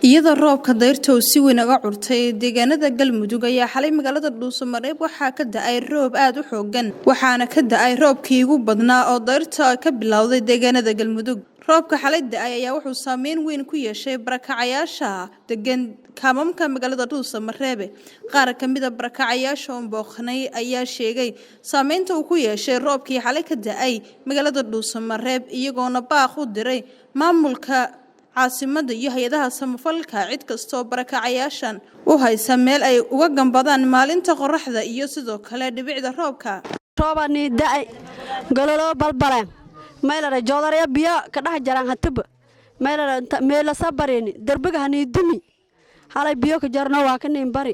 iyada roobka dayrta oo si weyn uga curtay deegaanada Galmudug ayaa xalay magaalada Dhuusamareeb waxaa ka da'ay roob aad u xooggan waxaana ka da'ay roobkii ugu badnaa oo dayrta ka bilowday deegaanada Galmudug roobka xalay da'ay ayaa wuxuu saameyn weyn ku yeeshay barakacayaasha deegaan kaamamka magaalada Dhuusamareeb qaar ka mid ah barakacayaasha oo booqnay ayaa sheegay saameynta uu ku yeeshay roobkii xalay ka da'ay magaalada Dhuusamareeb iyagoona baaq u diray maamulka caasimada iyo hay'adaha samafalka cid kastoo barakacayaashan u haysa meel ay uga gambadaan maalinta qorraxda iyo sidoo kale dhibicda roobka roobani da'ay gololo balbaleen meelare joodariya biyo ka dhax jaraan hataba meela sabareeni darbiga hani dumi halay biyo ka jarno waa ka nin bari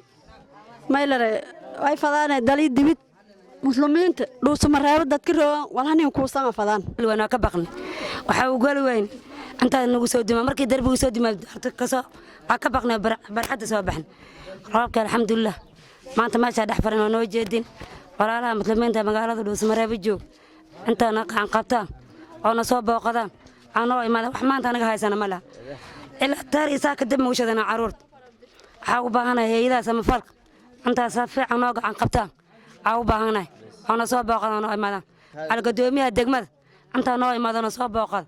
meelare ay fadaan dalii dibid muslimiinta Dhuusamareeb dadka roogan walaanin ku sama fadaan wana ka baqn waxa uu gal weyn أنت نقول دم مركي دربي سودي ما كسا عكبقنا برحد سوا بحن رابك الحمد لله ما أنت ما شاد أحفرنا نوجدين ولا لا مثل ما أنت مقالة Dhuusamareeb بيجو أنت نقع عن قبطان أنا صوب وقدام أنا ما أنت أنا هاي سنة ملا إلا تاري ساك الدم وش أنا عرورت حاول بهنا هي إذا سما فرق أنت صفع أنا عن قبطان حاول بهنا أنا صوب وقدام أنا ما على قدومي الدجمة أنت أنا ما أنا صوب وقدام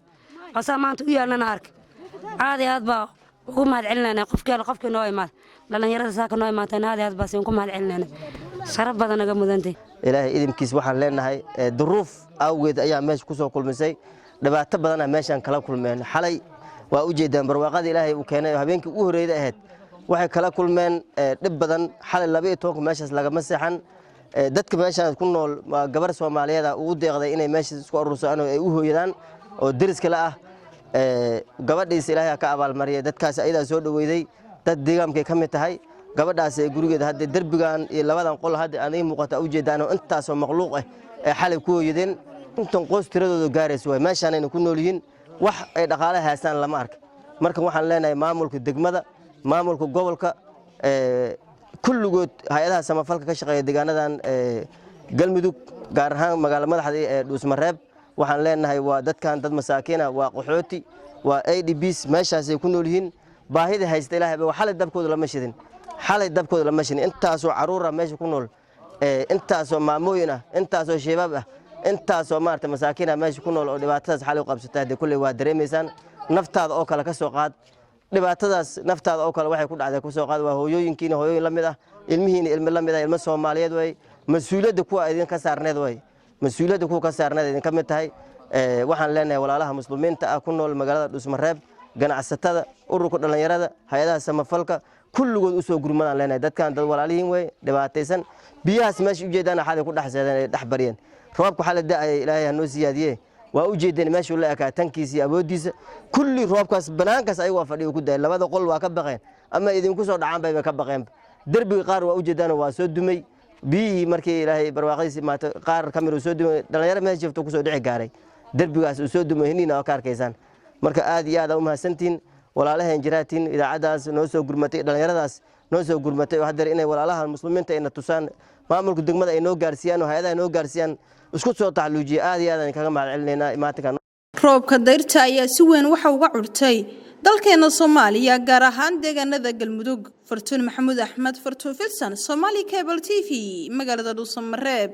أصلاً ويانا نارك هذه هذا وهم هالعلنا قفك نوع مال لأن يرد ساكن نوع مال هذه هذا بس ينكم هالعلنا شرب بدنا جم ذنتي إلهي إذا مكيس واحد لنا هاي ظروف أو إذا أيام ماشي كوسو كل مسي دبعت بدنا ماشي عن كلام كل من حلي وأوجد برواقد إلهي وكان هبينك أهري ده هاد واحد كلام كل من دب بدن حل اللي بيتوك ماشي لقى مسحن دتك ماشي كنا جبر سوا مالية ده ودي غدا إني ماشي سكور رسانو أهريدان oo dariska la ah gabadhiisa Ilaahay ka abaal mariyay dadkaas ayada soo dhaweeyay dad deegaanka ka mid tahay gabadhaas ee gurigeeda hadda darbigan iyo labadan qol hadda aan ay muuqata u jeedaan oo intaas oo makhluuq ah ee xalay ku yidin intan qoys tiradooda gaarayso way meeshaan ay ku nool yihiin wax ay dhaqaale haystaan lama arka marka waxaan leenahay maamulka degmada maamulka gobolka kulligood hay'adaha samafalka ka shaqeeya deegaanadan Galmudug gaar ahaan magaalada madaxda ee Dhuusamareeb waxaan leenahay waa dadkan dad masaakiina waa qaxooti waa ADBs meeshaas ay ku nool yihiin baahida haysta Ilaahay ba xalay dabkooda lama shidin intaas oo caruur meesha ku nool intaas oo maamooyin ah intaas oo shabaab ah intaas oo maarta masaakiina meesha ku nool oo dhibaatadaas xalay u qabsatay kulli waa dareemaysan naftaada oo kale ka soo qaad dhibaatadaas naftaada oo kale waxay ku dhacday ku soo qaad waa hooyooyinkiina hooyooyin la mid ah ilmihiina ilmo la mid ah ilmo Soomaaliyeed way mas'uuliyadda kuwa idin ka saarneed way مسؤوليته كوكا سارناد إذا كم تهاي وحن لنا ولا لها مسلمين تأكلنا المجال Dhuusamareeb جنا عستة أورك لنا يرادا هيدا سمفلك كل جود أسوق جرمنا لنا ده كان دول عليهم وين دبعتيسن بياس ماشي وجدنا حدا كل حسنا دحبرين رابك حال ده إلهي هنوسي هذه وأوجدنا ماشي ولا كتنكيسي أبوديس كل رابك بنانكس أيوة فريق كده لما ده قل وكبقين أما إذا كوسو دعام بكبقين درب قار وأوجدنا واسودمي بي markii Ilaahay barwaaqadiisa maanta qaar kamiro soo dumay dhalinyaro meesha jifto ku soo dhici gaaray darbigaas uu soo dumay hiniina ka arkaysan marka aad iyo aad u mahadsantiin walaalahan jiraatiin idaacadaas noo soo gurmatay dhalinyaradaas noo soo gurmatay oo hadda inay walaalaha muslimiinta ay tusaan maamulka degmada ay noo gaarsiiyaan oo hay'adaha noo gaarsiiyaan isku soo taxaluujiye aad iyo aad kaga mahad celinayna imaanka roobka dayrta ayaa si weyn waxa uga curtay dalkeena Soomaaliya gaar ahaan deegaanada Galmudug Fartuun Maxamuud Axmed Fartuun Filsan Somali Cable TV magaalada Dhuusamareeb